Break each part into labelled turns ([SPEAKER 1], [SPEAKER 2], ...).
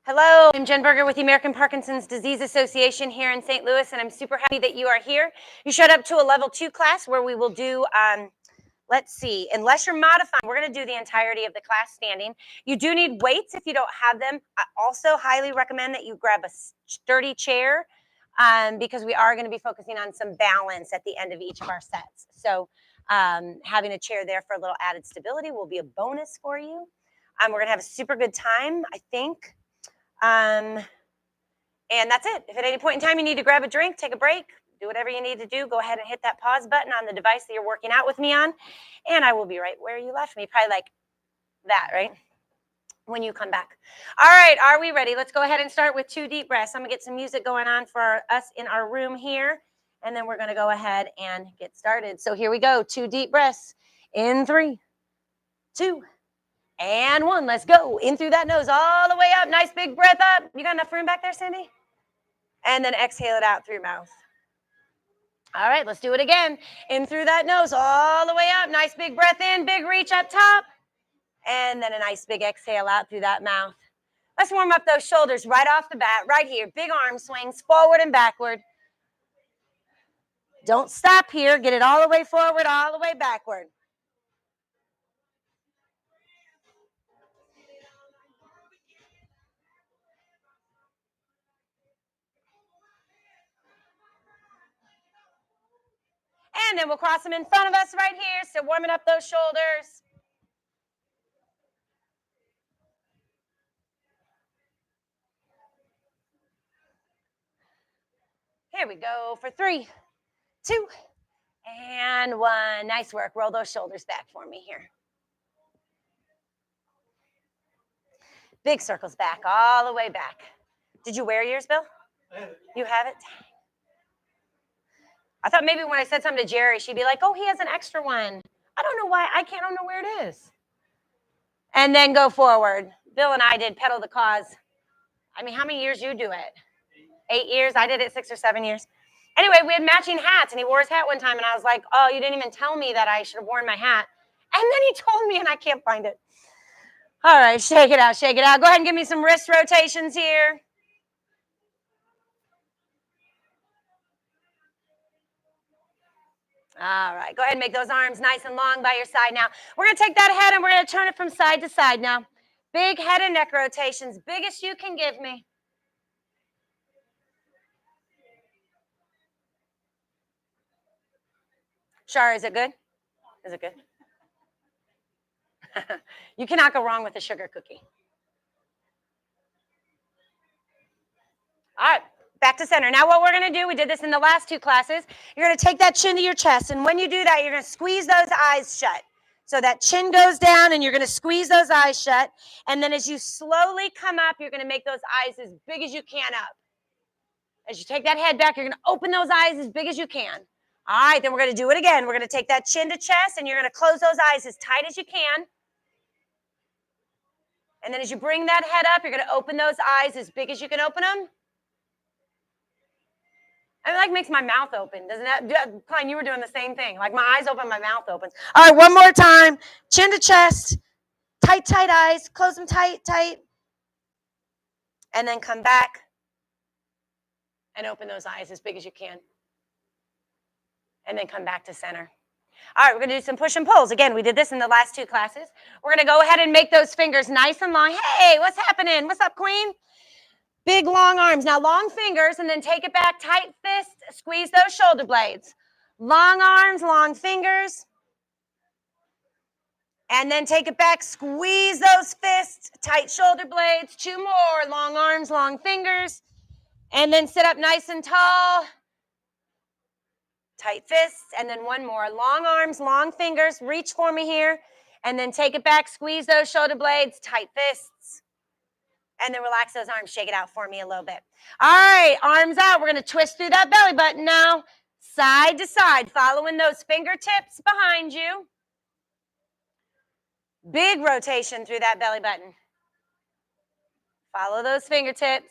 [SPEAKER 1] Hello, I'm Jen Berger with the American Parkinson's Disease Association here in St. Louis, and I'm super happy that you are here. You showed up to a level 2 class where we will do, let's see, unless you're modifying, we're going to do the entirety of the class standing. You do need weights if you don't have them. I also highly recommend that you grab a sturdy chair because we are going to be focusing on some balance at the end of each of our sets. So having a chair there for a little added stability will be a bonus for you. We're going to have a super good time, I think. And that's it. If at any point in time you need to grab a drink, take a break, do whatever you need to do, go ahead and hit that pause button on the device that you're working out with me on, and I will be right where you left me, probably like that, right? When you come back. All right, are we ready? Let's go ahead and start with 2 deep breaths. I'm gonna get some music going on for us in our room here, and then we're gonna go ahead and get started. So here we go, 2 deep breaths. In 3, 2, and 1. Let's go. In through that nose, all the way up. Nice big breath up. You got enough room back there, Cindy? And then exhale it out through your mouth. All right, let's do it again. In through that nose, all the way up. Nice big breath in, big reach up top. And then a nice big exhale out through that mouth. Let's warm up those shoulders right off the bat, right here. Big arm swings forward and backward. Don't stop here. Get it all the way forward, all the way backward. And then we'll cross them in front of us right here. So warming up those shoulders. Here we go for 3, 2, and 1. Nice work. Roll those shoulders back for me here. Big circles back, all the way back. Did you wear yours, Bill? You have it? I thought maybe when I said something to Jerry, she'd be like, oh, he has an extra one. I don't know why. I don't know where it is. And then go forward. Bill and I did pedal the cause. I mean, how many years you do it? 8 years? I did it 6 or 7 years. Anyway, we had matching hats, and he wore his hat one time, and I was like, oh, you didn't even tell me that I should have worn my hat. And then he told me, and I can't find it. All right, shake it out, shake it out. Go ahead and give me some wrist rotations here. All right, go ahead and make those arms nice and long by your side now. We're going to take that head and we're going to turn it from side to side now. Big head and neck rotations, biggest you can give me. Shar, is it good? Is it good? You cannot go wrong with a sugar cookie. All right, back to center. Now what we're going to do, we did this in the last 2 classes. You're going to take that chin to your chest, and when you do that, you're going to squeeze those eyes shut. So that chin goes down, and you're going to squeeze those eyes shut. And then as you slowly come up, you're going to make those eyes as big as you can up. As you take that head back, you're going to open those eyes as big as you can. All right, then we're going to do it again. We're going to take that chin to chest, and you're going to close those eyes as tight as you can. And then as you bring that head up, you're going to open those eyes as big as you can open them. It like makes my mouth open, doesn't it? Klein, you were doing the same thing. Like my eyes open, my mouth opens. All right, one more time. Chin to chest. Tight, tight eyes. Close them tight, tight. And then come back and open those eyes as big as you can. And then come back to center. All right, we're going to do some push and pulls. Again, we did this in the last 2 classes. We're going to go ahead and make those fingers nice and long. Hey, what's happening? What's up, Queen? Big, long arms. Now, long fingers, and then take it back. Tight fist. Squeeze those shoulder blades. Long arms, long fingers. And then take it back. Squeeze those fists. Tight shoulder blades. 2 more. Long arms, long fingers. And then sit up nice and tall. Tight fists. And then 1 more. Long arms, long fingers. Reach for me here. And then take it back. Squeeze those shoulder blades. Tight fists. And then relax those arms. Shake it out for me a little bit. All right, arms out. We're going to twist through that belly button now. Side to side, following those fingertips behind you. Big rotation through that belly button. Follow those fingertips.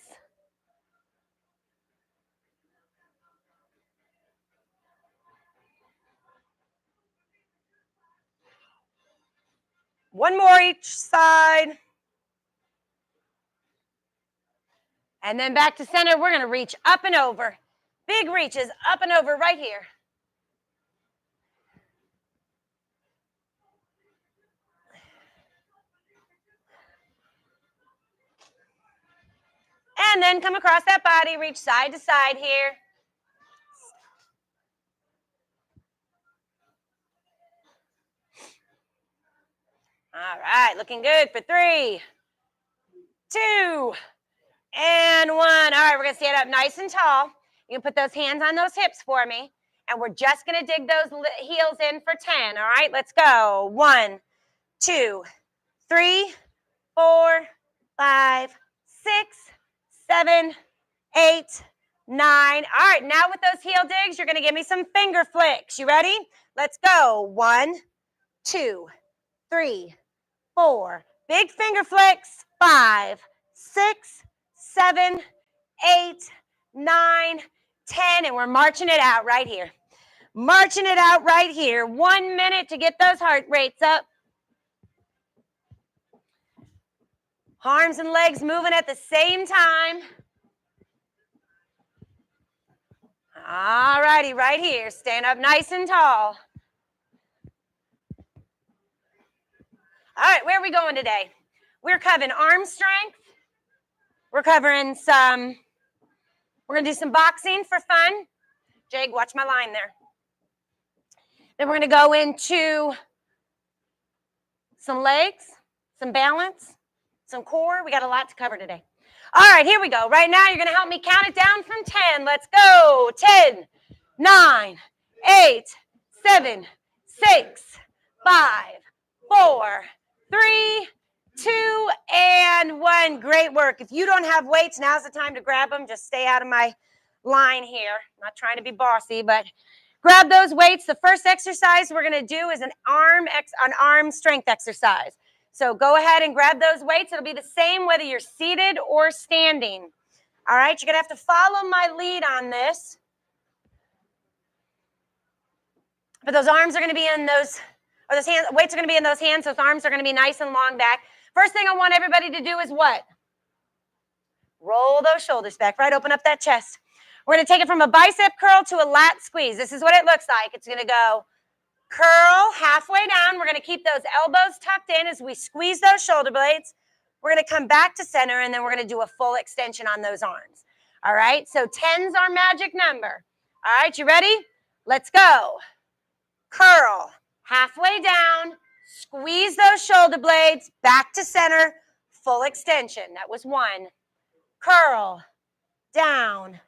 [SPEAKER 1] One more each side. And then back to center. We're going to reach up and over. Big reaches up and over right here. And then come across that body, reach side to side here. All right, looking good for 3, 2, and 1. All right, we're going to stand up nice and tall. You can put those hands on those hips for me. And we're just going to dig those heels in for 10. All right, let's go. 1, 2, 3, 4, 5, 6, 7, 8, 9. All right, now with those heel digs, you're going to give me some finger flicks. You ready? Let's go. 1, 2, 3, 4. Big finger flicks. 5, 6, 7, 8, 9, 10. And we're marching it out right here. Marching it out right here. 1 minute to get those heart rates up. Arms and legs moving at the same time. All righty, right here. Stand up nice and tall. All right, where are we going today? We're covering arm strength. We're covering we're going to do some boxing for fun. Jake, watch my line there. Then we're going to go into some legs, some balance, some core. We got a lot to cover today. All right, here we go. Right now, you're going to help me count it down from 10. Let's go. 10, 9, 8, 7, 6, 5, 4, 3, 2, and 1. Great work. If you don't have weights, now's the time to grab them. Just stay out of my line here. I'm not trying to be bossy, but grab those weights. The first exercise we're going to do is an arm strength exercise. So go ahead and grab those weights. It'll be the same whether you're seated or standing. All right, you're going to have to follow my lead on this. But those arms are going to be in those, or those hands, weights are going to be in those hands. Those arms are going to be nice and long back. First thing I want everybody to do is what? Roll those shoulders back, right? Open up that chest. We're going to take it from a bicep curl to a lat squeeze. This is what it looks like. It's going to go curl halfway down. We're going to keep those elbows tucked in as we squeeze those shoulder blades. We're going to come back to center, and then we're going to do a full extension on those arms. All right, so 10's our magic number. All right, you ready? Let's go. Curl halfway down, squeeze those shoulder blades, back to center, full extension. That was 1. Curl, down,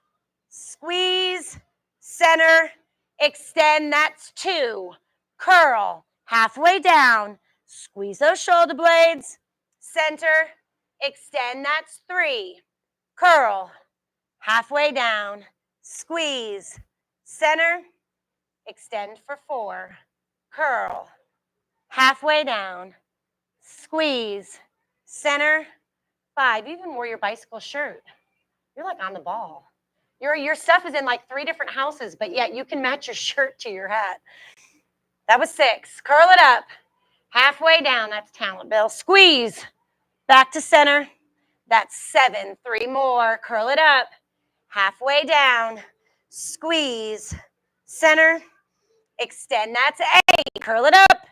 [SPEAKER 1] squeeze, center, extend. That's 2. Curl, halfway down, squeeze those shoulder blades, center, extend. That's 3. Curl, halfway down, squeeze, center, extend for 4. Curl, halfway down, squeeze, center, 5. You even wore your bicycle shirt. You're like on the ball. Your stuff is in like 3 different houses, but yet you can match your shirt to your hat. That was 6. Curl it up, halfway down. That's talent, Bill. Squeeze, back to center. That's 7. 3 more. Curl it up, halfway down, squeeze, center, extend. That's 8. Curl it up,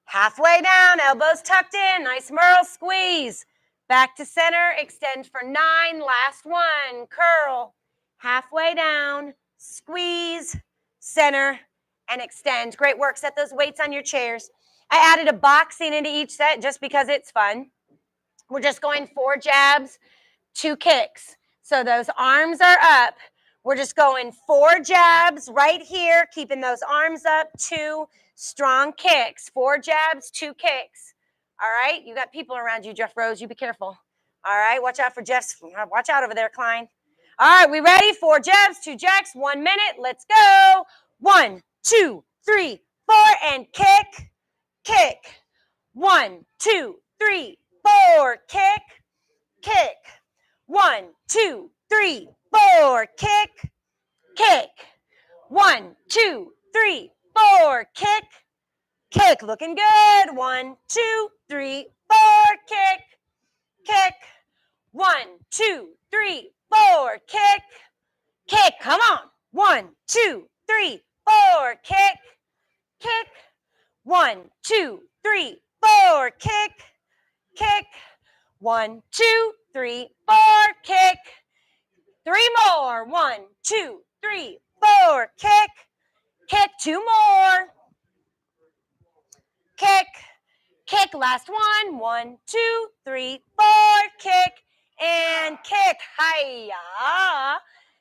[SPEAKER 1] halfway down, elbows tucked in. Nice Merle, squeeze. Back to center, extend for 9. Last one. Curl, halfway down, squeeze, center, and extend. Great work. Set those weights on your chairs. I added a boxing into each set just because it's fun. We're just going 4 jabs, 2 kicks. So those arms are up. We're just going 4 jabs right here, keeping those arms up, 2 strong kicks. 4 jabs, 2 kicks. All right, you got people around you, Jeff Rose. You be careful. All right, watch out for Jeff's. Watch out over there, Klein. All right, we ready? 4 jabs, 2 jacks, 1 minute. Let's go. 1, 2, 3, 4, and kick, kick. 1, 2, 3, 4, kick, kick. 1, 2, 3, 4, kick, kick. 1, 2, 3, 4, kick, kick. Looking good. 1, 2, 3, 4, kick, kick. 1, 2, 3, 4, kick, kick, come on. 1, 2, 3, 4, kick, kick. 1, 2, 3, 4, kick, kick. 1, 2, 3, 4, kick. 3 more. 1, 2, 3, 4, kick, kick. 2 more. Kick, kick. Last one. 1, 2, 3, 4, kick, and kick. Hiya.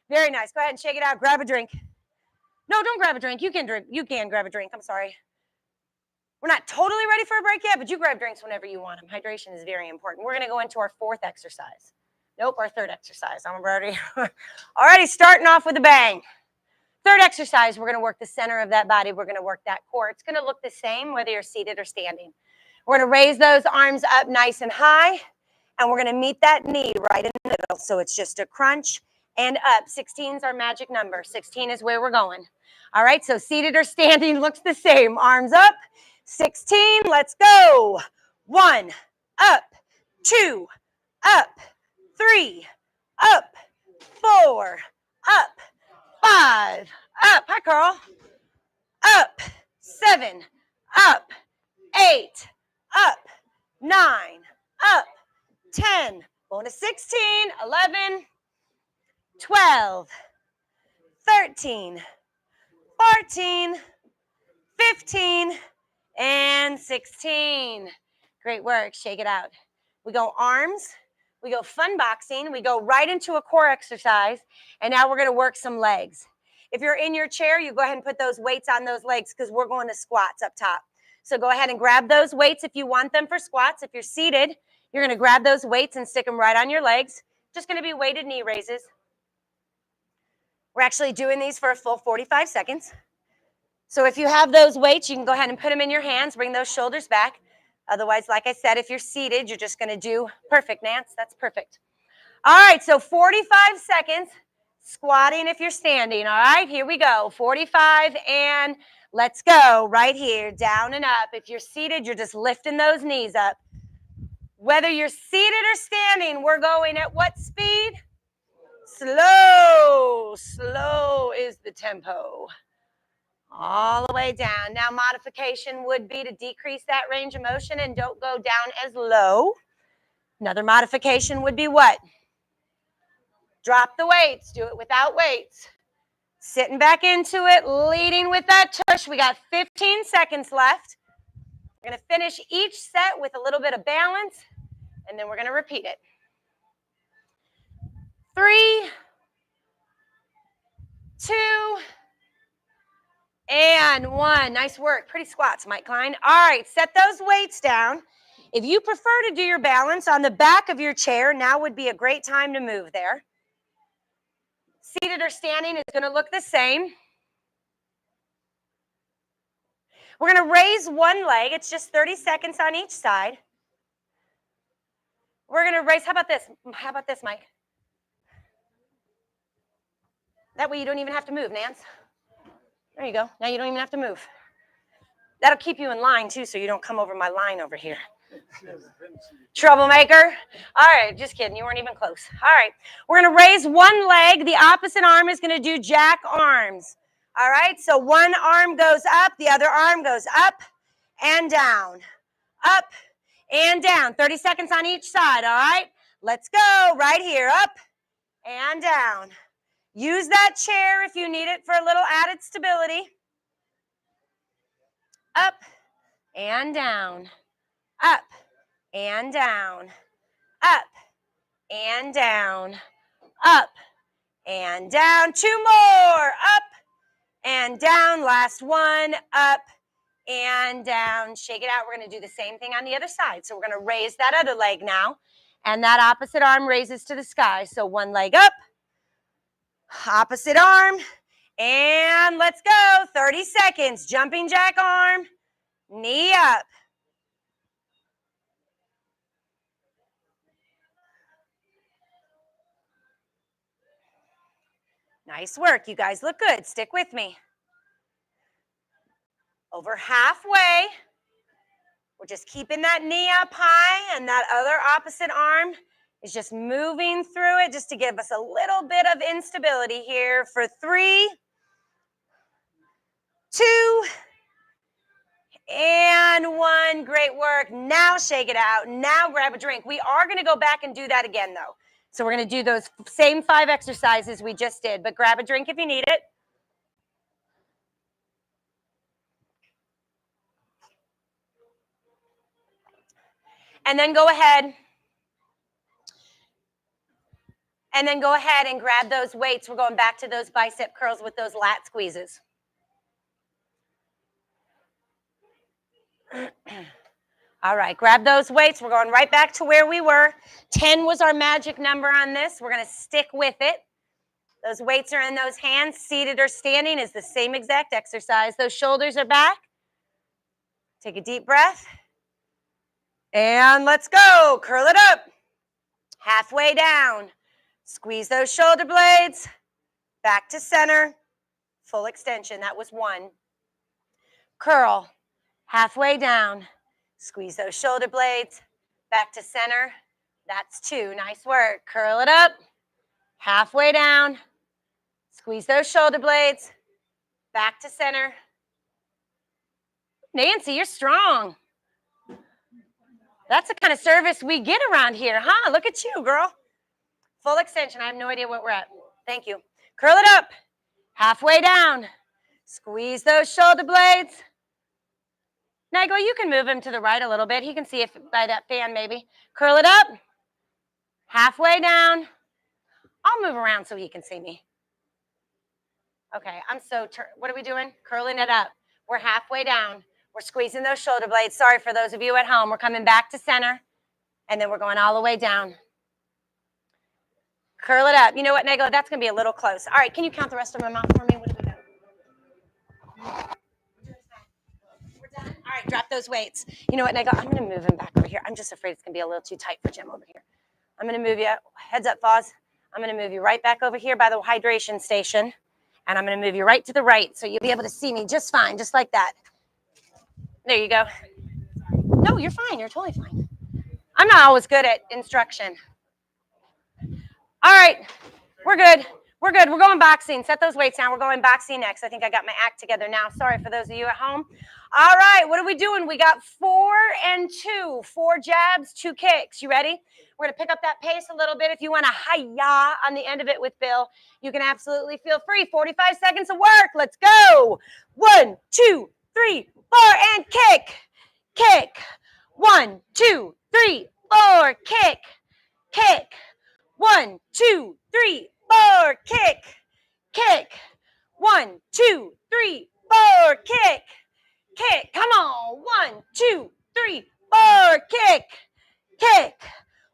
[SPEAKER 1] Very nice. Go ahead and shake it out. Grab a drink. No, don't grab a drink. You can drink. You can grab a drink. I'm sorry. We're not totally ready for a break yet, but you grab drinks whenever you want them. Hydration is very important. We're going to go into our 4th exercise. Nope, our 3rd exercise. I'm already starting off with a bang. 3rd exercise, we're going to work the center of that body. We're going to work that core. It's going to look the same whether you're seated or standing. We're going to raise those arms up nice and high, and we're going to meet that knee right in the middle. So it's just a crunch and up. 16 is our magic number. 16 is where we're going. All right, so seated or standing looks the same. Arms up. 16, let's go. 1, up, 2, up, 3, up, 4, up, 5, up. Hi, Carl. Up, 7, up, 8, up, 9, up, 10, going to 16, 11, 12, 13, 14, 15, and 16. Great work. Shake it out. We go arms. We go fun boxing. We go right into a core exercise. And now we're going to work some legs. If you're in your chair, you go ahead and put those weights on those legs because we're going to squats up top. So go ahead and grab those weights if you want them for squats. If you're seated, you're going to grab those weights and stick them right on your legs. Just going to be weighted knee raises. We're actually doing these for a full 45 seconds. So if you have those weights, you can go ahead and put them in your hands, bring those shoulders back. Otherwise, like I said, if you're seated, you're just going to do perfect, Nance. That's perfect. All right, so 45 seconds, squatting if you're standing. All right, here we go. 45 and let's go right here, down and up. If you're seated, you're just lifting those knees up. Whether you're seated or standing, we're going at what speed? Slow. Slow is the tempo. All the way down. Now modification would be to decrease that range of motion and don't go down as low. Another modification would be what? Drop the weights. Do it without weights. Sitting back into it, leading with that tush. We got 15 seconds left. We're going to finish each set with a little bit of balance, and then we're going to repeat it. 3, 2, and 1. Nice work. Pretty squats, Mike Klein. All right, set those weights down. If you prefer to do your balance on the back of your chair, now would be a great time to move there. Seated or standing is going to look the same. We're going to raise one leg. It's just 30 seconds on each side. We're going to raise, how about this? How about this, Mike? That way you don't even have to move, Nance. There you go. Now you don't even have to move. That'll keep you in line, too, so you don't come over my line over here. Troublemaker. All right, just kidding. You weren't even close. All right, we're going to raise one leg. The opposite arm is going to do jack arms. All right, so one arm goes up, the other arm goes up and down. Up and down. 30 seconds on each side, all right? Let's go right here. Up and down. Use that chair if you need it for a little added stability. Up and down. Up and down. Up and down. Up and down. 2 more. Up and down. Last one. Up and down. Shake it out. We're going to do the same thing on the other side. So we're going to raise that other leg now. And that opposite arm raises to the sky. So one leg up. Opposite arm. And let's go. 30 seconds. Jumping jack arm. Knee up. Nice work. You guys look good. Stick with me. Over halfway. We're just keeping that knee up high and that other opposite arm is just moving through it just to give us a little bit of instability here for 3, 2, and 1. Great work. Now shake it out. Now grab a drink. We are going to go back and do that again, though. So we're going to do those same 5 exercises we just did, but grab a drink if you need it. And then go ahead. And then go ahead and grab those weights. We're going back to those bicep curls with those lat squeezes. All right, grab those weights. We're going right back to where we were. 10 was our magic number on this. We're going to stick with it. Those weights are in those hands. Seated or standing is the same exact exercise. Those shoulders are back. Take a deep breath. And let's go. Curl it up. Halfway down. Squeeze those shoulder blades. Back to center. Full extension. That was 1. Curl. Halfway down. Squeeze those shoulder blades. Back to center. That's 2. Nice work. Curl it up. Halfway down. Squeeze those shoulder blades. Back to center. Nancy, you're strong. That's the kind of service we get around here, huh? Look at you, girl. Full extension. I have no idea what we're at. Thank you. Curl it up. Halfway down. Squeeze those shoulder blades. Nigel, you can move him to the right a little bit. He can see if by that fan maybe. Curl it up. Halfway down. I'll move around so he can see me. Okay, what are we doing? Curling it up. We're halfway down. We're squeezing those shoulder blades. Sorry for those of you at home. We're coming back to center, and then we're going all the way down. Curl it up. You know what, Nigel? That's going to be a little close. All right, can you count the rest of them out for me? What do we got? We're done? All right, drop those weights. You know what, Nigel? I'm going to move him back over here. I'm just afraid it's going to be a little too tight for Jim over here. I'm going to move you. Heads up, Foz. I'm going to move you right back over here by the hydration station, and I'm going to move you right to the right so you'll be able to see me just fine, just like that. There you go. No, you're fine. You're totally fine. I'm not always good at instruction. All right, we're good. We're good. We're going boxing. Set those weights down. We're going boxing next. I think I got my act together now. Sorry for those of you at home. All right, what are we doing? We got 4 and 2. 4 jabs, 2 kicks. You ready? We're going to pick up that pace a little bit. If you want a hi-ya on the end of it with Bill, you can absolutely feel free. 45 seconds of work. Let's go. 1, 2, 3, 4, and kick. Kick. 1, 2, 3, 4. Kick. Kick. 1, 2, 3, 4. Kick. Kick. 1, 2, 3, 4. Kick. Kick. Come on. 1, 2, 3, 4. Kick. Kick.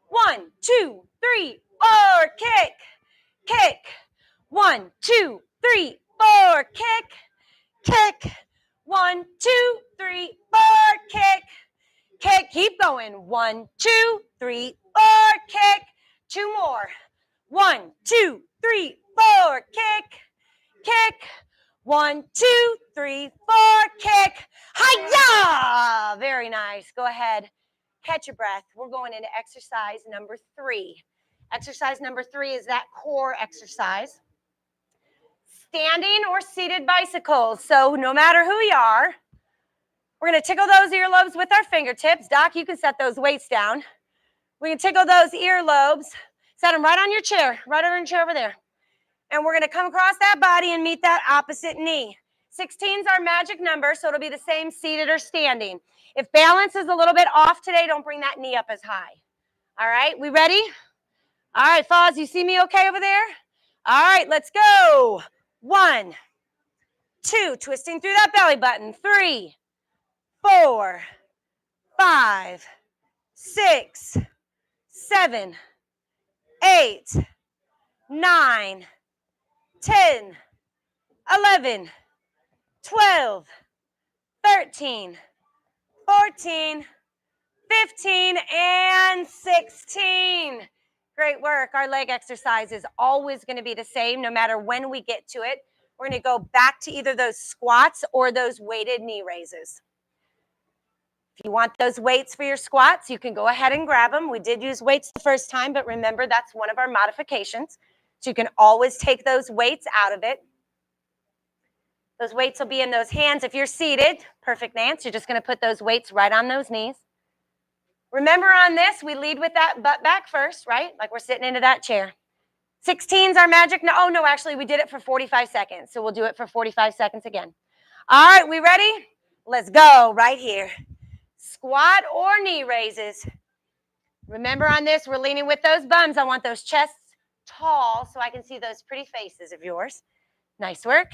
[SPEAKER 1] 1, 2, 3, 4. Kick. Kick. 1, 2, 3, 4. Kick. Kick. 1, 2, 3, 4. Kick. Kick. Keep going. 1, 2, 3, 4. Kick. 2 more. 1, 2, 3, 4. Kick. Kick. 1, 2, 3, 4. Kick. Hi-ya! Very nice. Go ahead. Catch your breath. We're going into exercise number 3. Exercise number 3 is that core exercise. Standing or seated bicycles. So no matter who you are, we're going to tickle those earlobes with our fingertips. Doc, you can set those weights down. We can tickle those earlobes. Set them right on your chair, right over your chair over there. And we're going to come across that body and meet that opposite knee. 16 is our magic number, so it'll be the same seated or standing. If balance is a little bit off today, don't bring that knee up as high. All right, we ready? All right, Foz, you see me okay over there? All right, let's go. 1, 2, twisting through that belly button. 3, 4, 5, 6, 7, 8, 9, 10, 11, 12, 13, 14, 15, and 16. Great work. Our leg exercise is always going to be the same no matter when we get to it. We're going to go back to either those squats or those weighted knee raises. If you want those weights for your squats, you can go ahead and grab them. We did use weights the first time, but remember that's one of our modifications. So you can always take those weights out of it. Those weights will be in those hands. If you're seated, perfect, Nance, you're just going to put those weights right on those knees. Remember on this, we lead with that butt back first, right? Like we're sitting into that chair. 16's our magic. No, oh, no, actually, we did it for 45 seconds. So we'll do it for 45 seconds again. All right, we ready? Let's go right here. Squat or knee raises. Remember on this, we're leaning with those bums. I want those chests tall so I can see those pretty faces of yours. Nice work.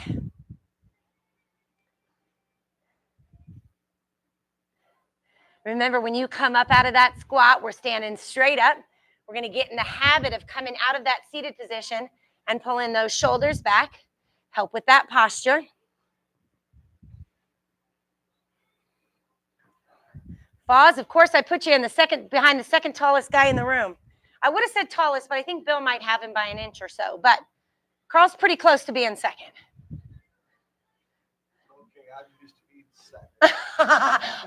[SPEAKER 1] Remember, when you come up out of that squat, we're standing straight up. We're going to get in the habit of coming out of that seated position and pulling those shoulders back. Help with that posture. Foz, of course, I put you in the second, behind the second tallest guy in the room. I would have said tallest, but I think Bill might have him by an inch or so. But Carl's pretty close to being second.
[SPEAKER 2] Okay, I'm used to being second.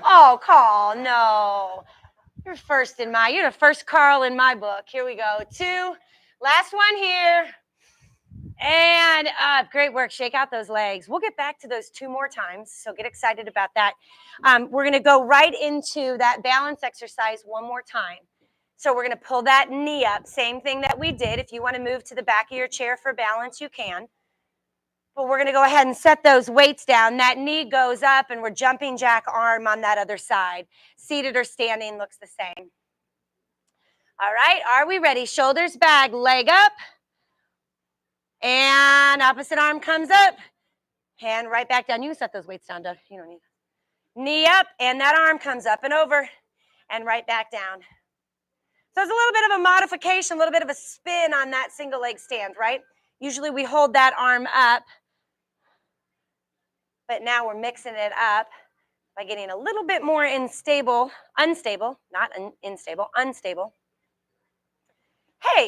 [SPEAKER 1] Oh, Carl, no. You're the first Carl in my book. Here we go. 2. Last one here. And great work. Shake out those legs. We'll get back to those 2 more times, so get excited about that. We're going to go right into that balance exercise one more time. So we're going to pull that knee up, same thing that we did. If you want to move to the back of your chair for balance, you can. But we're going to go ahead and set those weights down. That knee goes up, and we're jumping jack arm on that other side. Seated or standing looks the same. All right, are we ready? Shoulders back, leg up. And opposite arm comes up. Hand right back down. You can set those weights down, Doug. You don't need it. Knee up, and that arm comes up and over and right back down. So it's a little bit of a modification, a little bit of a spin on that single leg stand, right? Usually we hold that arm up, but now we're mixing it up by getting a little bit more unstable. Hey,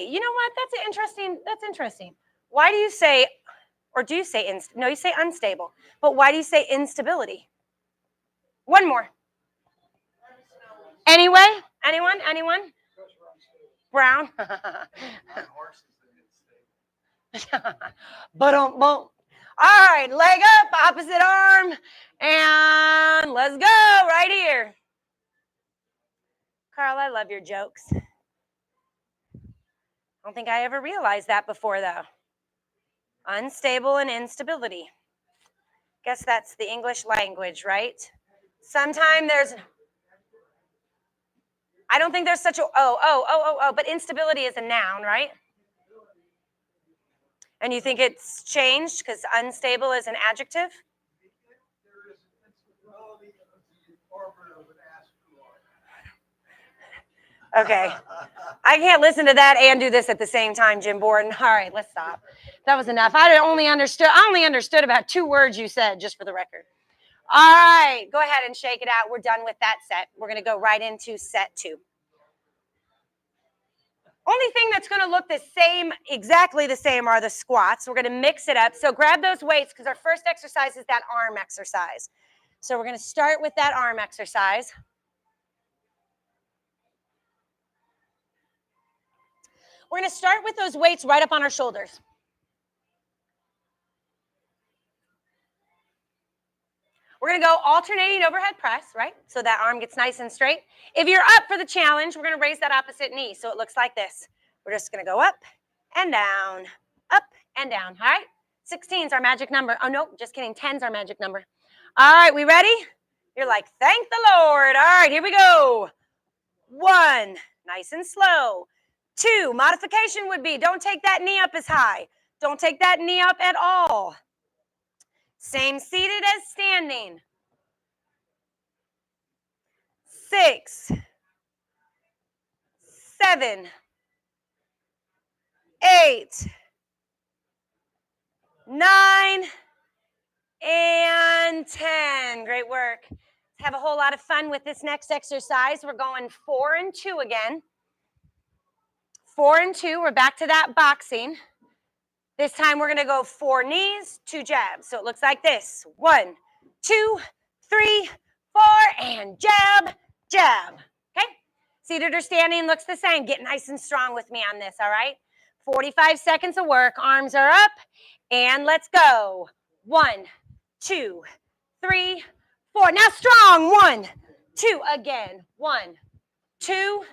[SPEAKER 1] you know what? That's interesting. Why do you say, or do you say, no, you say unstable, but why do you say instability? One more. Anyway, anyone? Brown? But all right, leg up, opposite arm, and let's go right here. Carl, I love your jokes. I don't think I ever realized that before, though. Unstable and instability. Guess that's the English language, right? Sometimes there's, I don't think there's such a, but instability is a noun, right? And you think it's changed because unstable is an adjective? Okay. I can't listen to that and do this at the same time, Jim Borden. All right, let's stop. That was enough. I only understood about 2 words you said, just for the record. All right, go ahead and shake it out. We're done with that set. We're going to go right into set 2. Only thing that's going to look the same, exactly the same, are the squats. We're going to mix it up. So grab those weights, because our first exercise is that arm exercise. So we're going to start with that arm exercise. We're going to start with those weights right up on our shoulders. We're going to go alternating overhead press, right? So that arm gets nice and straight. If you're up for the challenge, we're going to raise that opposite knee. So it looks like this. We're just going to go up and down, up and down. All right? 16's our magic number. Oh, no, just kidding. 10's our magic number. All right, we ready? You're like, thank the Lord. All right, here we go. 1, nice and slow. 2, modification would be, don't take that knee up as high. Don't take that knee up at all. Same seated as standing. 6, 7, 8, 9, and 10. Great work. Let's have a whole lot of fun with this next exercise. We're going 4 and 2 again. 4 and 2, we're back to that boxing. This time we're going to go 4 knees, 2 jabs. So it looks like this. 1, 2, 3, 4, and jab, jab. Okay? Seated or standing looks the same. Get nice and strong with me on this, all right? 45 seconds of work. Arms are up, and let's go. 1, 2, 3, 4. Now strong. 1, 2. Again. 1, 2,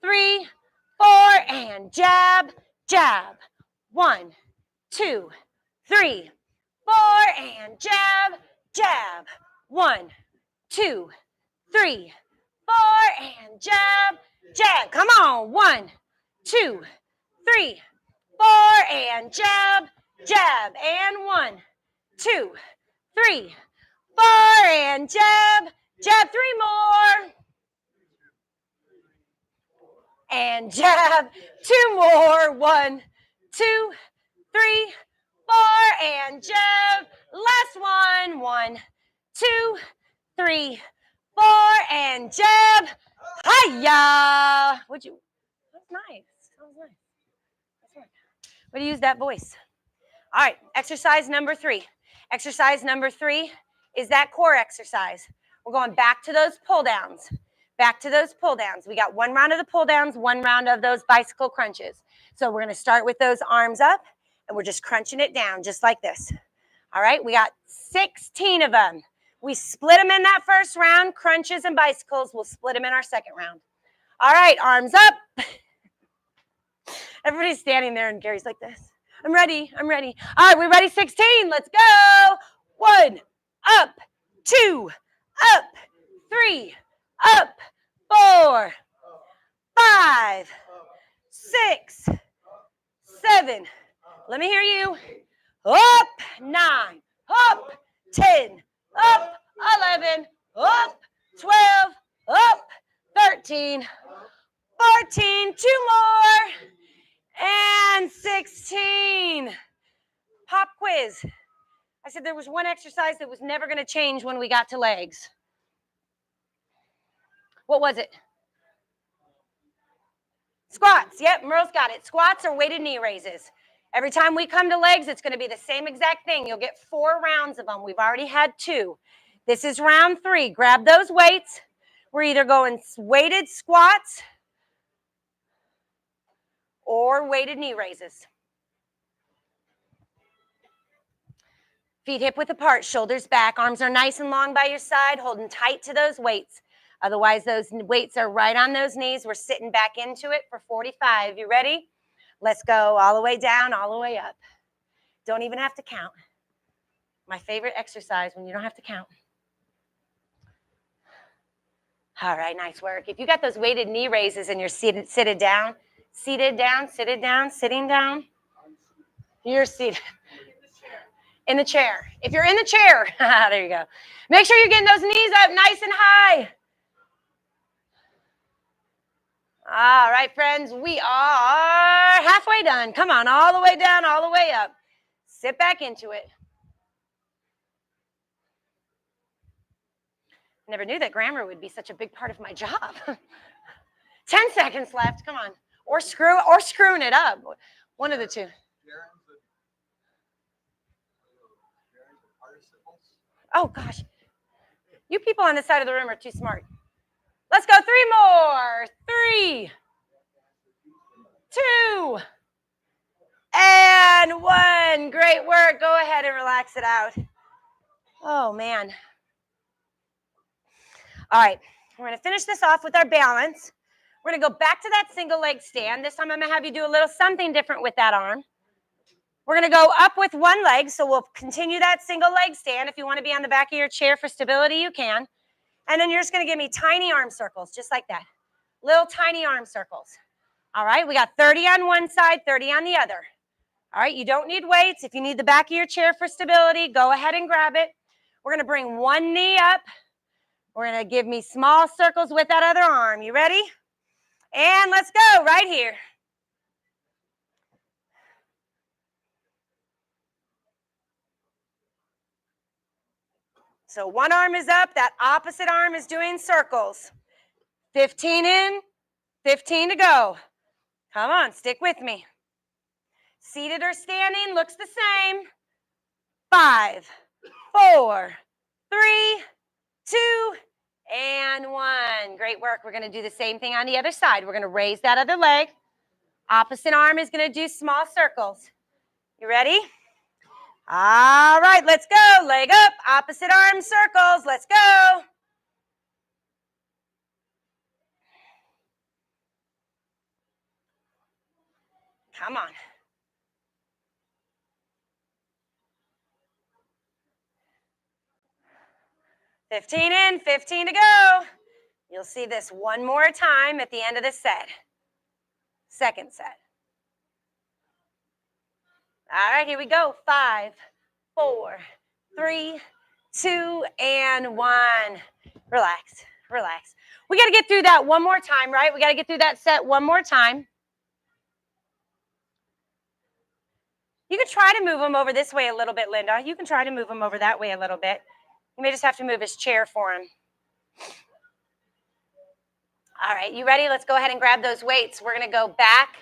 [SPEAKER 1] 3, 4, and jab, jab. 1, 2, 3, 4, and jab, jab. 1, 2, 3, 4, and jab, jab. Come on. 1, 2, 3, 4, and jab, jab. And 1, 2, 3, 4, and jab, jab. 3 more. And jab. 2 more. 1, 2, 3, 4, and jab. Last one. 1, 2, 3, 4, and jab. Hiya. Would you? That's nice. That was nice. That's nice. Way to use that voice. All right. Exercise number 3. Exercise number 3 is that core exercise. We're going back to those pull downs. Back to those pull downs. We got 1 round of the pull downs, 1 round of those bicycle crunches. So we're going to start with those arms up, and we're just crunching it down just like this. All right, we got 16 of them. We split them in that first round, crunches and bicycles. We'll split them in our second round. All right, arms up. Everybody's standing there, and Gary's like this. I'm ready. I'm ready. All right, we ready? 16. Let's go. 1, up, 2, up, 3, up, 4, 5, 6, 7. Let me hear you. Up, 9, up, 10, up, 11, up, 12, up, 13, 14, 2 more, and 16. Pop quiz. I said there was one exercise that was never going to change when we got to legs. What was it? Squats. Yep, Merle's got it. Squats or weighted knee raises. Every time we come to legs, it's going to be the same exact thing. You'll get 4 rounds of them. We've already had 2. This is round 3. Grab those weights. We're either going weighted squats or weighted knee raises. Feet hip width apart, shoulders back. Arms are nice and long by your side, holding tight to those weights. Otherwise, those weights are right on those knees. We're sitting back into it for 45. You ready? Let's go all the way down, all the way up. Don't even have to count. My favorite exercise when you don't have to count. All right, nice work. If you got those weighted knee raises and you're seated down, sitting down, you're seated. In the chair. If you're in the chair, there you go. Make sure you're getting those knees up nice and high. All right, friends, we are halfway done. Come on, all the way down, all the way up. Sit back into it. Never knew that grammar would be such a big part of my job. 10 seconds left. Come on. Or screwing it up. One of the two. Oh, gosh. You people on this side of the room are too smart. Let's go 3 more. 3, 2, and 1. Great work. Go ahead and relax it out. Oh, man. All right. We're going to finish this off with our balance. We're going to go back to that single leg stand. This time I'm going to have you do a little something different with that arm. We're going to go up with one leg, so we'll continue that single leg stand. If you want to be on the back of your chair for stability, you can. And then you're just going to give me tiny arm circles, just like that. Little tiny arm circles. All right, we got 30 on one side, 30 on the other. All right, you don't need weights. If you need the back of your chair for stability, go ahead and grab it. We're going to bring one knee up. We're going to give me small circles with that other arm. You ready? And let's go right here. So one arm is up, that opposite arm is doing circles. 15 in, 15 to go. Come on, stick with me. Seated or standing looks the same. 5, 4, 3, 2, And 1. Great work. We're going to do the same thing on the other side. We're going to raise that other leg. Opposite arm is going to do small circles. You ready? All right, let's go. Leg up, opposite arm circles. Let's go. Come on. "15 in, 15 to go." You'll see this one more time at the end of the set. Second set. All right, here we go. 5, 4, 3, 2, and 1. Relax, relax. We got to get through that one more time, right? We got to get through that set one more time. You can try to move him over this way a little bit, Linda. You can try to move him over that way a little bit. You may just have to move his chair for him. All right, you ready? Let's go ahead and grab those weights. We're going to go back.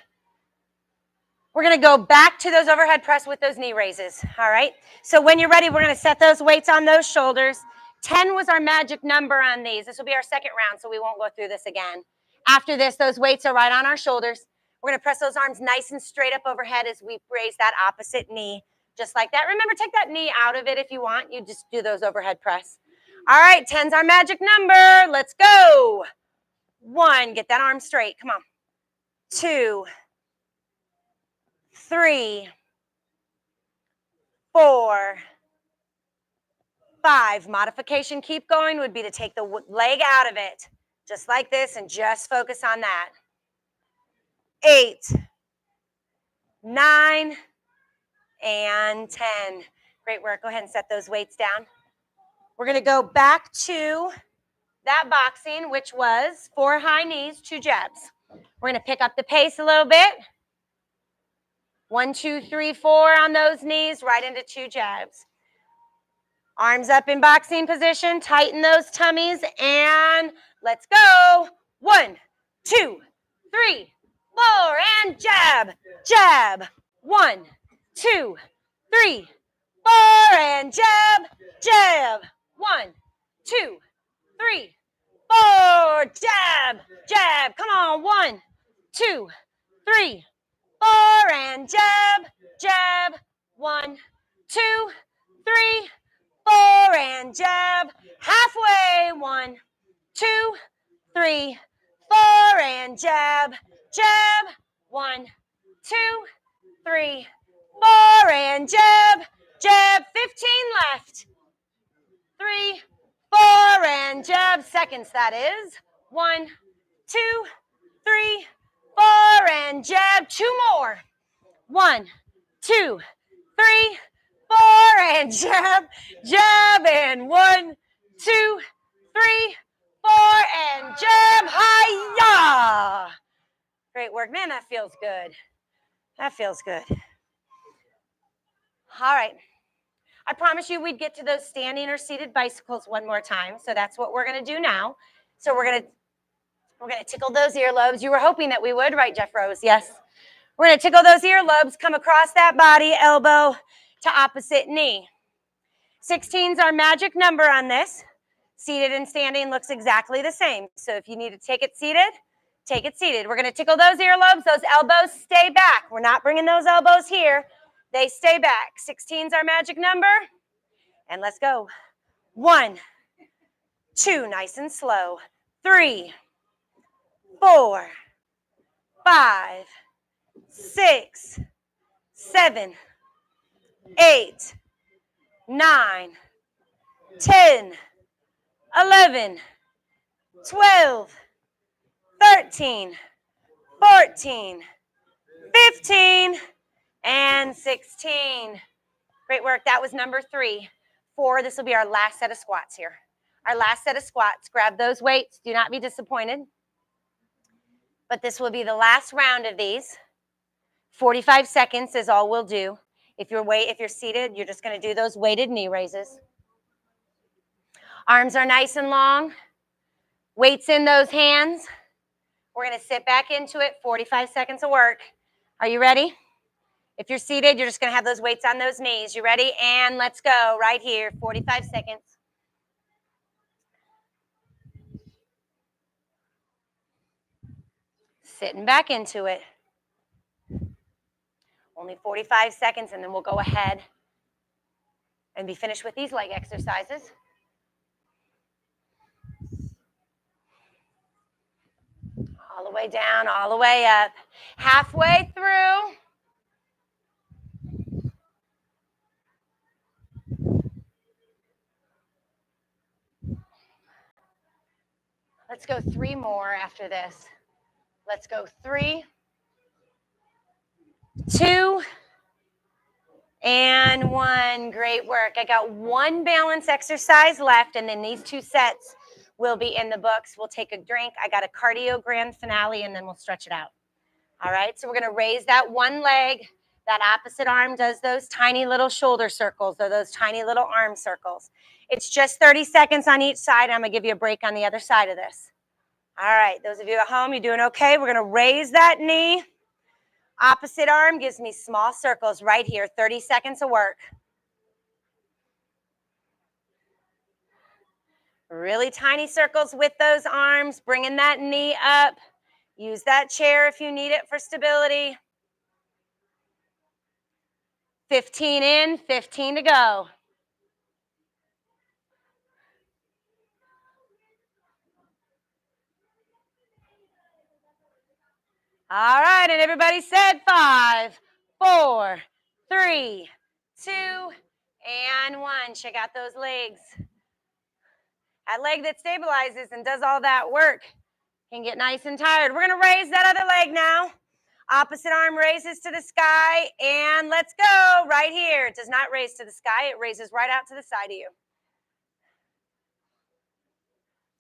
[SPEAKER 1] We're going to go back to those overhead press with those knee raises. All right, so when you're ready, we're going to set those weights on those shoulders. 10 was our magic number on these. This will be our second round, so we won't go through this again. After this, those weights are right on our shoulders. We're going to press those arms nice and straight up overhead as we raise that opposite knee, just like that. Remember, take that knee out of it if you want. You just do those overhead press. All right, 10's our magic number. Let's go. 1, get that arm straight. Come on. 2, 3, 4, 5. Modification, keep going, would be to take the leg out of it, just like this, and just focus on that. 8, 9, and 10. Great work. Go ahead and set those weights down. We're going to go back to that boxing, which was 4 high knees, 2 jabs. We're going to pick up the pace a little bit. 1, 2, 3, 4 on those knees, right into 2 jabs. Arms up in boxing position, tighten those tummies, and let's go. 1, 2, 3, 4, and jab, jab. 1, 2, 3, 4, and jab, jab. 1, 2, 3, 4, jab, jab. Come on, 1, 2, 3, 4, and jab, jab. 1, 2, 3, 4, and jab. Halfway. 1, 2, 3, 4, and jab, jab. 1, 2, 3, 4, and jab, jab. 15 left. 3, 4, and jab. Seconds, that is. 1, 2, 3, 4, and jab. 2 more. 1, 2, 3, 4, and jab, jab, and 1, 2, 3, 4, and jab. Hi-ya! Great work. Man, that feels good. That feels good. All right. I promised you we'd get to those standing or seated bicycles one more time, so that's what we're going to do now. So we're going to tickle those earlobes. You were hoping that we would, right, Jeff Rose? Yes. We're going to tickle those earlobes, come across that body, elbow to opposite knee. 16's our magic number on this. Seated and standing looks exactly the same. So if you need to take it seated, take it seated. We're going to tickle those earlobes. Those elbows stay back. We're not bringing those elbows here. They stay back. 16's our magic number. And let's go. 1, 2, nice and slow. 3, 4, 5, 6, 7, 8, 9, 10, 11, 12, 13, 14, 15, and 16. Great work. That was number 3. 4, this will be our last set of squats here. Our last set of squats. Grab those weights. Do not be disappointed. But this will be the last round of these. 45 seconds is all we'll do. If you're seated, you're just going to do those weighted knee raises. Arms are nice and long. Weights in those hands. We're going to sit back into it. 45 seconds of work. Are you ready? If you're seated, you're just going to have those weights on those knees. You ready? And let's go right here. 45 seconds. Sitting back into it. Only 45 seconds, and then we'll go ahead and be finished with these leg exercises. All the way down, all the way up. Halfway through. Let's go 3 more after this. Let's go 3, 2, and 1. Great work. I got 1 balance exercise left, and then these 2 sets will be in the books. We'll take a drink. I got a cardio grand finale, and then we'll stretch it out. All right, so we're going to raise that one leg. That opposite arm does those tiny little shoulder circles or those tiny little arm circles. It's just 30 seconds on each side. I'm going to give you a break on the other side of this. All right, those of you at home, you're doing okay. We're going to raise that knee. Opposite arm gives me small circles right here, 30 seconds of work. Really tiny circles with those arms, bringing that knee up. Use that chair if you need it for stability. 15 in, 15 to go. All right, and everybody said 5, 4, 3, 2, and 1. Check out those legs. That leg that stabilizes and does all that work can get nice and tired. We're going to raise that other leg now. Opposite arm raises to the sky, and let's go right here. It does not raise to the sky. It raises right out to the side of you.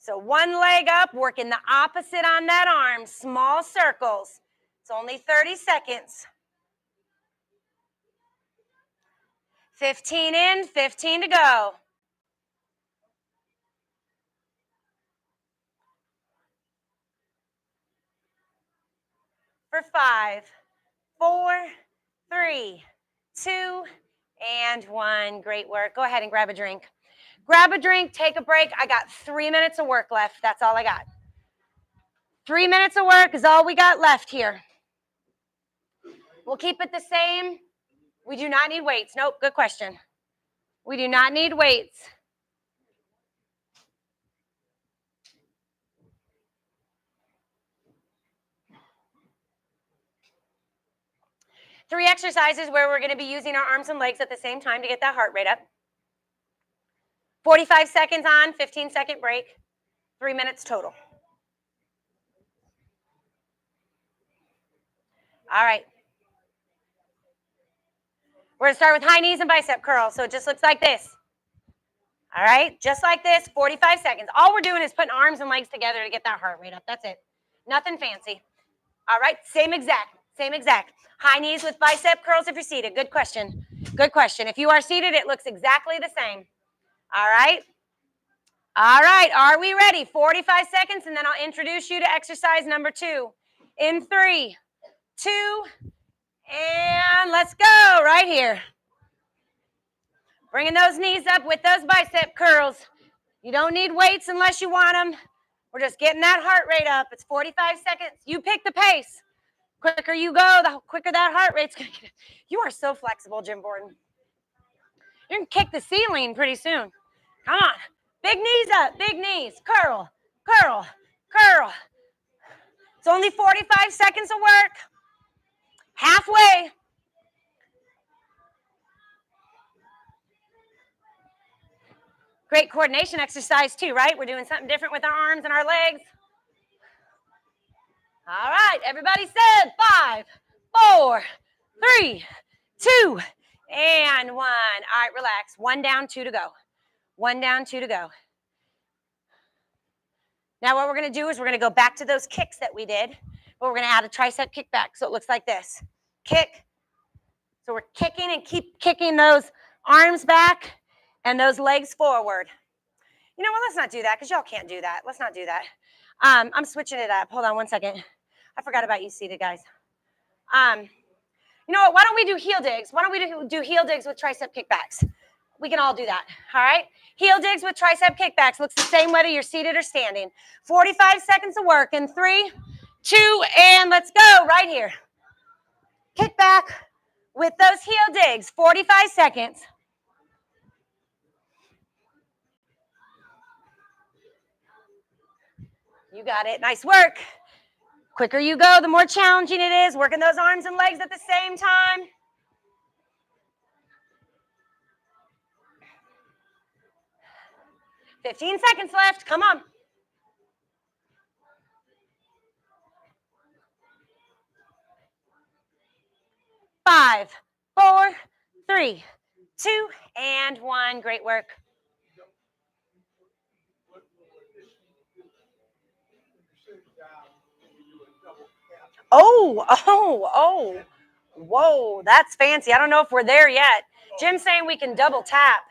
[SPEAKER 1] So one leg up, working the opposite on that arm, small circles. It's only 30 seconds. 15 in, 15 to go. For 5, 4, 3, 2, and 1. Great work. Go ahead and grab a drink. Grab a drink, take a break. I got 3 minutes of work left. That's all I got. 3 minutes of work is all we got left here. We'll keep it the same. We do not need weights. Nope, good question. We do not need weights. Three exercises where we're going to be using our arms and legs at the same time to get that heart rate up. 45 seconds on, 15-second break, 3 minutes total. All right. We're going to start with high knees and bicep curls. So it just looks like this. All right, just like this, 45 seconds. All we're doing is putting arms and legs together to get that heart rate up. That's it. Nothing fancy. All right, same exact. High knees with bicep curls if you're seated. Good question. Good question. If you are seated, it looks exactly the same. All right. All right, are we ready? 45 seconds, and then I'll introduce you to exercise number 2. In 3, 2, and let's go right here. Bringing those knees up with those bicep curls. You don't need weights unless you want them. We're just getting that heart rate up. It's 45 seconds. You pick the pace. Quicker you go, the quicker that heart rate's going to get. You are so flexible, Jim Borden. You're going to kick the ceiling pretty soon. Come on. Big knees up, big knees. Curl, curl, curl. It's only 45 seconds of work. Halfway. Great coordination exercise too, right? We're doing something different with our arms and our legs. All right, everybody said 5, 4, 3, 2, and 1. All right, relax. 1 down, 2 to go. 1 down, 2 to go. Now what we're going to do is we're going to go back to those kicks that we did, but we're going to add a tricep kickback. So it looks like this. Kick. So we're kicking and keep kicking those arms back and those legs forward. You know what? Let's not do that because y'all can't do that. Let's not do that. I'm switching it up. Hold on 1 second. I forgot about you seated guys. You know what? Why don't we do heel digs? Why don't we do heel digs with tricep kickbacks? We can all do that. All right? Heel digs with tricep kickbacks. Looks the same whether you're seated or standing. 45 seconds of work in 3, 2, and let's go right here. Kick back with those heel digs, 45 seconds. You got it. Nice work. Quicker you go, the more challenging it is. Working those arms and legs at the same time. 15 seconds left. Come on. 5, 4, 3, 2, and 1. Great work. Oh. Whoa, that's fancy. I don't know if we're there yet. Jim's saying we can double tap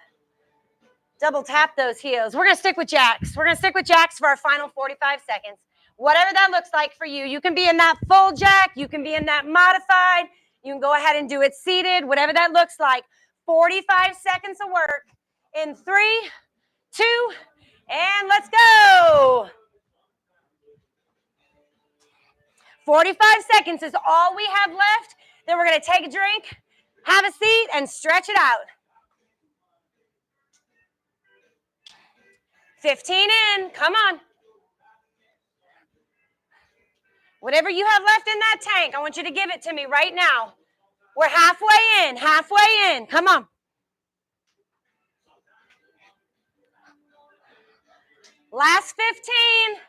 [SPEAKER 1] those heels. We're going to stick with jacks. We're going to stick with jacks for our final 45 seconds. Whatever that looks like for you. You can be in that full jack. You can be in that modified. You can go ahead and do it seated, whatever that looks like. 45 seconds of work in 3, 2, and let's go. 45 seconds is all we have left. Then we're going to take a drink, have a seat, and stretch it out. 15 in. Come on. Whatever you have left in that tank, I want you to give it to me right now. We're halfway in. Come on. Last 15.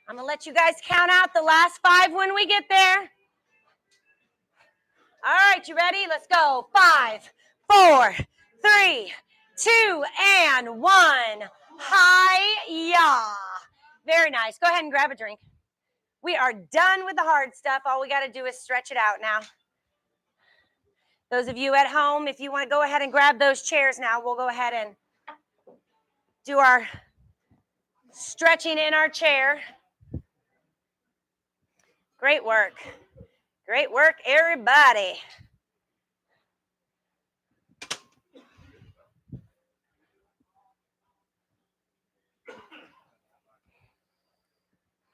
[SPEAKER 1] I'm going to let you guys count out the last 5 when we get there. All right, you ready? Let's go. 5, 4, 3, 2, and 1. Hi-ya. Very nice. Go ahead and grab a drink. We are done with the hard stuff. All we got to do is stretch it out now. Those of you at home, if you want to go ahead and grab those chairs now, we'll go ahead and do our stretching in our chair. Great work. Great work, everybody.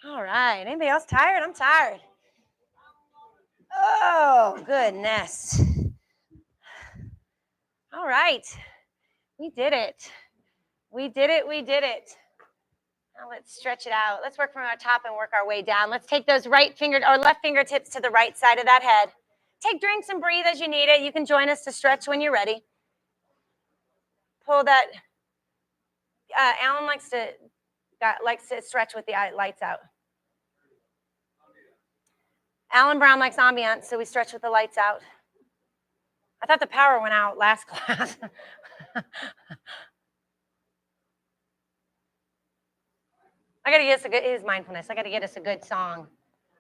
[SPEAKER 1] All right. Anybody else tired? I'm tired. Oh, goodness. All right. We did it. We did it. Now let's stretch it out. Let's work from our top and work our way down. Let's take those left fingertips to the right side of that head. Take drinks and breathe as you need it. You can join us to stretch when you're ready. Pull that. Alan likes to stretch with the lights out. Alan Brown likes ambiance, so we stretch with the lights out. I thought the power went out last class. I got to get us it is mindfulness. I got to get us a good song.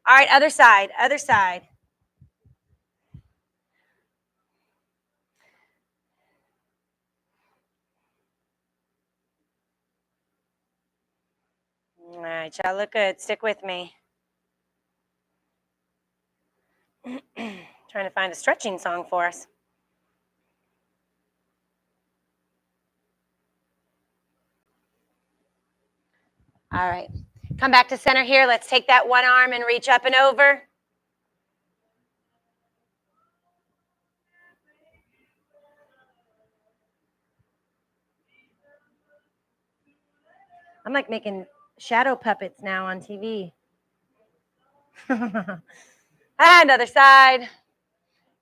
[SPEAKER 1] All right, other side. All right, y'all look good. Stick with me. Trying to find a stretching song for us. All right. Come back to center here. Let's take that one arm and reach up and over. I'm like making shadow puppets now on TV. And other side.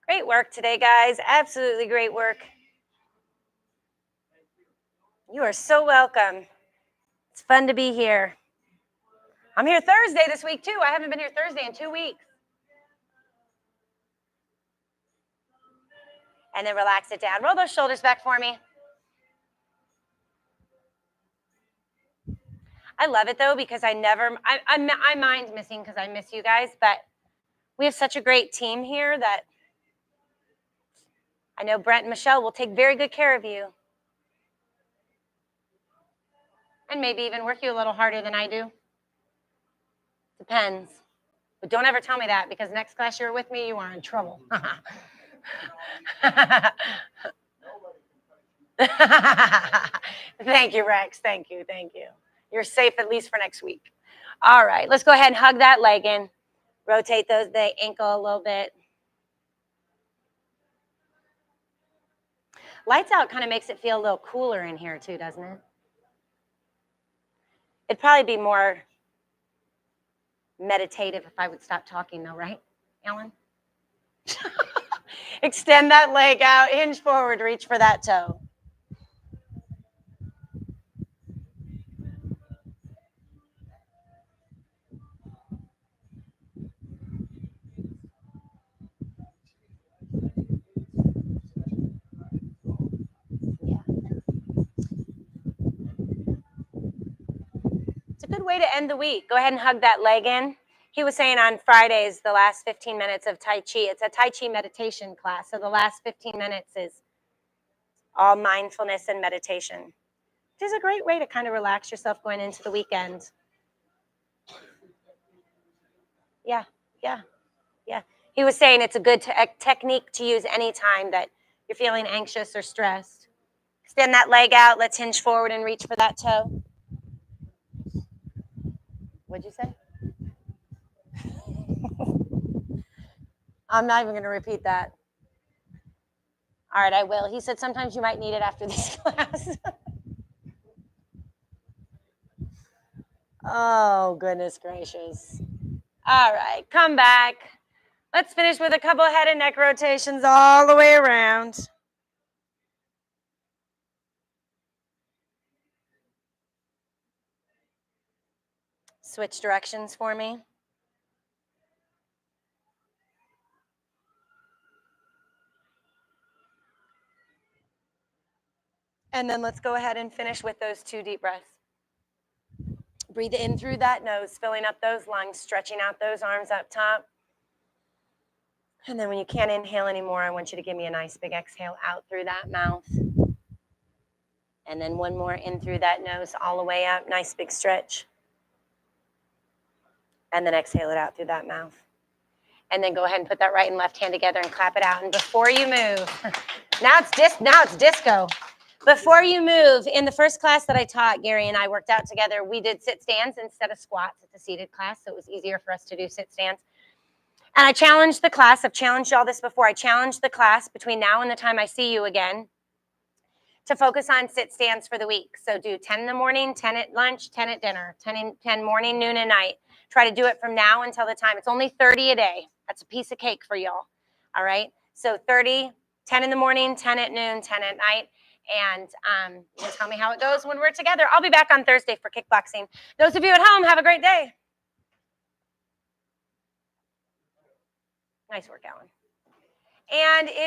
[SPEAKER 1] Great work today, guys. Absolutely great work. You are so welcome. It's fun to be here. I'm here Thursday this week, too. I haven't been here Thursday in 2 weeks. And then relax it down. Roll those shoulders back for me. I love it, though, because I mind missing because I miss you guys. But we have such a great team here that I know Brent and Michelle will take very good care of you. And maybe even work you a little harder than I do. Depends. But don't ever tell me that, because next class you're with me, you are in trouble. Thank you, Rex. Thank you. You're safe at least for next week. All right, let's go ahead and hug that leg in. Rotate the ankle a little bit. Lights out kind of makes it feel a little cooler in here too, doesn't it? It'd probably be more meditative if I would stop talking though, right, Ellen? Extend that leg out, hinge forward, reach for that toe. Yeah. It's a good way to end the week. Go ahead and hug that leg in. He was saying on Fridays, the last 15 minutes of Tai Chi, it's a Tai Chi meditation class. So the last 15 minutes is all mindfulness and meditation, which is a great way to kind of relax yourself going into the weekend. Yeah, yeah, yeah. He was saying it's a good technique to use anytime that you're feeling anxious or stressed. Extend that leg out. Let's hinge forward and reach for that toe. What'd you say? I'm not even going to repeat that. All right, I will. He said sometimes you might need it after this class. Oh, goodness gracious. All right, come back. Let's finish with a couple of head and neck rotations all the way around. Switch directions for me. And then let's go ahead and finish with those 2 deep breaths. Breathe in through that nose, filling up those lungs, stretching out those arms up top. And then when you can't inhale anymore, I want you to give me a nice big exhale out through that mouth. And then one more in through that nose all the way up. Nice big stretch. And then exhale it out through that mouth. And then go ahead and put that right and left hand together and clap it out. And before you move, now it's disco. Before you move, in the first class that I taught, Gary and I worked out together. We did sit stands instead of squats at the seated class, so it was easier for us to do sit stands. And I challenged the class. I've challenged all this before. I challenged the class between now and the time I see you again to focus on sit stands for the week. So do 10 in the morning, 10 at lunch, 10 at dinner, 10 morning, noon, and night. Try to do it from now until the time. It's only 30 a day. That's a piece of cake for y'all. All right? So 30, 10 in the morning, 10 at noon, 10 at night. And you can tell me how it goes when we're together. I'll be back on Thursday for kickboxing. Those of you at home, have a great day. Nice work, Alan. And if